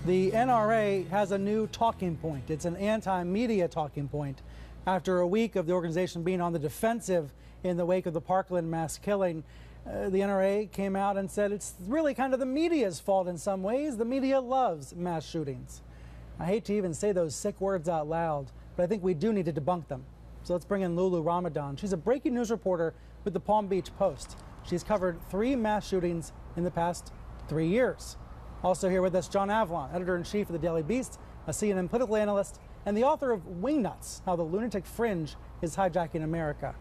The NRA has a new talking point. It's an anti-media talking point. After a week of the organization being on the defensive in the wake of the Parkland mass killing, the NRA came out and said it's really kind of the media's fault in some ways. The media loves mass shootings. I hate to even say those sick words out loud, but I think we do need to debunk them. So let's bring in Lulu Ramadan. She's a breaking news reporter with the Palm Beach Post. She's covered 3 mass shootings in the past 3 years. Also here with us, John Avlon, editor-in-chief of the Daily Beast, a CNN political analyst, and the author of Wingnuts, How the Lunatic Fringe is Hijacking America.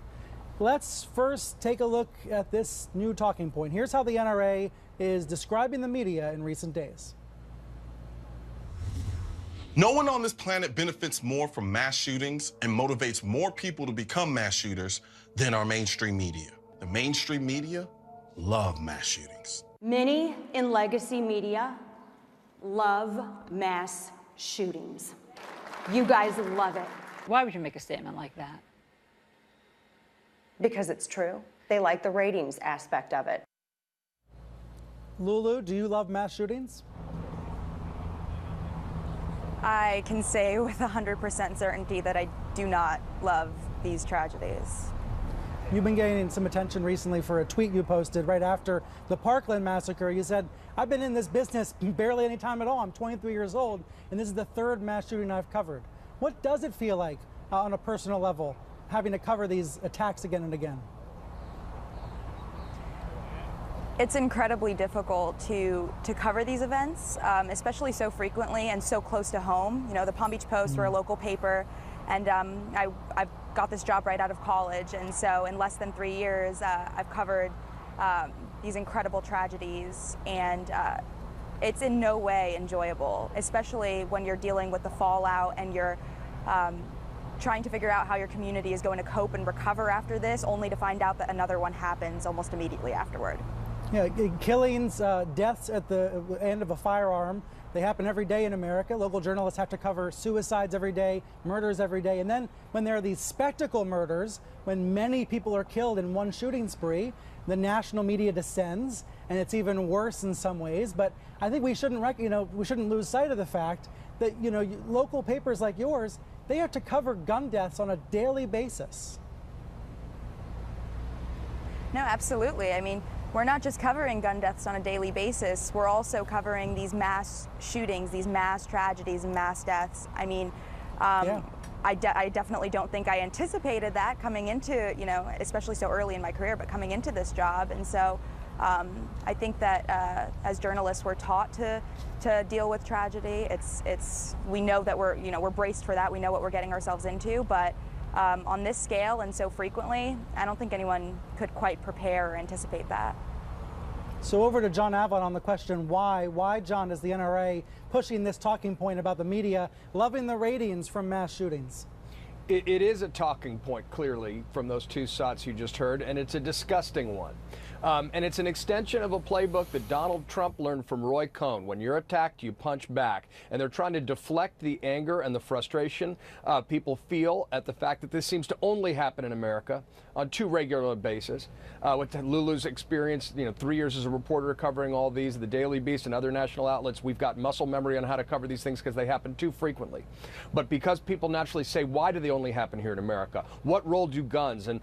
Let's first take a look at this new talking point. Here's how the NRA is describing the media in recent days. No one on this planet benefits more from mass shootings and motivates more people to become mass shooters than our mainstream media. The mainstream media love mass shootings. Many in legacy media love mass shootings. You guys love it. Why would you make a statement like that? Because it's true. They like the ratings aspect of it. Lulu, do you love mass shootings? I can say with 100% certainty that I do not love these tragedies. You've been gaining some attention recently for a tweet you posted right after the Parkland massacre. You said, I've been in this business barely any time at all. I'm 23 years old, and this is the 3rd mass shooting I've covered. What does it feel like on a personal level, having to cover these attacks again and again? It's incredibly difficult to cover these events, especially so frequently and so close to home. You know, the Palm Beach Post, we're a local paper, and I've got this job right out of college, and so in less than 3 years, I've covered these incredible tragedies, and it's in no way enjoyable, especially when you're dealing with the fallout and you're trying to figure out how your community is going to cope and recover after this, only to find out that another one happens almost immediately afterward. Yeah, killings, deaths at the end of a firearm, they happen every day in America. Local journalists have to cover suicides every day, murders every day. And then when there are these spectacle murders, when many people are killed in one shooting spree, the national media descends, and it's even worse in some ways. But I think we shouldn't, we shouldn't lose sight of the fact that, local papers like yours, they have to cover gun deaths on a daily basis. No, absolutely. I mean, we're not just covering gun deaths on a daily basis, we're also covering these mass shootings, these mass tragedies and mass deaths. I mean, I definitely don't think I anticipated that coming into, especially so early in my career, but coming into this job. And so I think that as journalists, we're taught to deal with tragedy. We know that we're braced for that. We know what we're getting ourselves into, but on this scale and so frequently, I don't think anyone could quite prepare or anticipate that. So over to John Avlon on the question why. Why, John, is the NRA pushing this talking point about the media loving the ratings from mass shootings? It is a talking point, clearly, from those 2 shots you just heard, and it's a disgusting one. And it's an extension of a playbook that Donald Trump learned from Roy Cohn. When you're attacked, you punch back. And they're trying to deflect the anger and the frustration people feel at the fact that this seems to only happen in America on 2 regular bases. With Lulu's experience, 3 years as a reporter covering all these, the Daily Beast and other national outlets, we've got muscle memory on how to cover these things because they happen too frequently. But because people naturally say, why do they only happen here in America? What role do guns and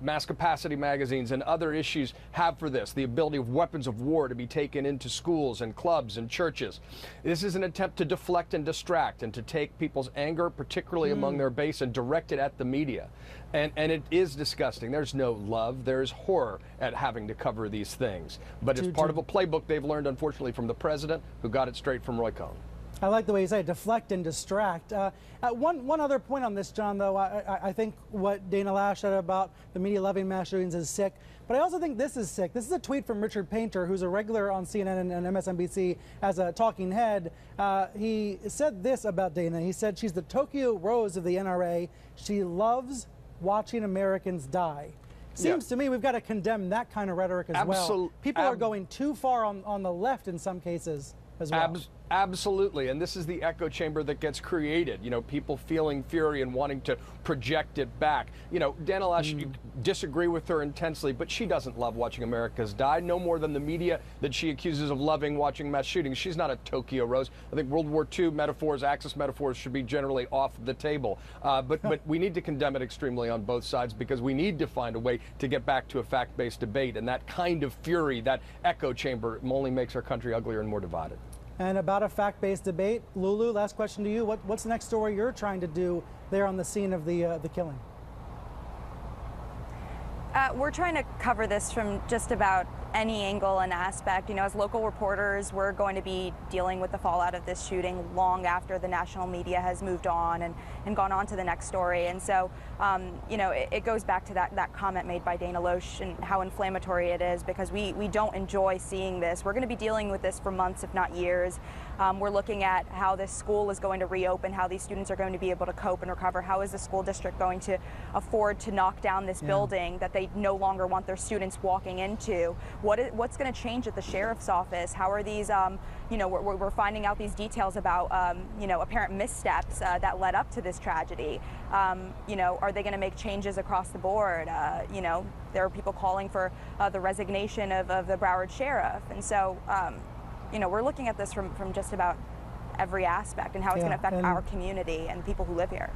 mass capacity magazines and other issues have for this? The ability of weapons of war to be taken into schools and clubs and churches. This is an attempt to deflect and distract and to take people's anger, particularly among their base, and direct it at the media. And it is disgusting. There's no love. There's horror at having to cover these things. But it's part of a playbook they've learned, unfortunately, from the president, who got it straight from Roy Cohn. I like the way you say deflect and distract. One other point on this, John, though, I think what Dana Lash said about the media loving mass shootings is sick, but I also think this is sick. This is a tweet from Richard Painter, who's a regular on CNN and MSNBC as a talking head. He said this about Dana. He said, she's the Tokyo Rose of the NRA. She loves watching Americans die. Seems to me we've got to condemn that kind of rhetoric as well. People are going too far on the left in some cases as well. Absolutely, and this is the echo chamber that gets created. You know, people feeling fury and wanting to project it back. You know, Daniela, you disagree with her intensely, but she doesn't love watching Americans die, no more than the media that she accuses of loving watching mass shootings. She's not a Tokyo Rose. I think World War II metaphors, Axis metaphors, should be generally off the table. But we need to condemn it extremely on both sides, because we need to find a way to get back to a fact-based debate. And that kind of fury, that echo chamber, only makes our country uglier and more divided. And about a fact-based debate, Lulu, last question to you. What's the next story you're trying to do there on the scene of the killing? We're trying to cover this from just about any angle and aspect. You know, as local reporters, we're going to be dealing with the fallout of this shooting long after the national media has moved on and gone on to the next story. And so, you know, it goes back to that comment made by Dana Loesch and how inflammatory it is, because we don't enjoy seeing this. We're going to be dealing with this for months, if not years. We're looking at how this school is going to reopen, how these students are going to be able to cope and recover. How is the school district going to afford to knock down this building that they no longer want their students walking into? What's going to change at the sheriff's office? How are these, you know, we're finding out these details about, you know, apparent missteps that led up to this tragedy. You know, are they going to make changes across the board? You know, there are people calling for the resignation of the Broward sheriff. And so, you know, we're looking at this from just about every aspect and how it's going to affect our community and people who live here.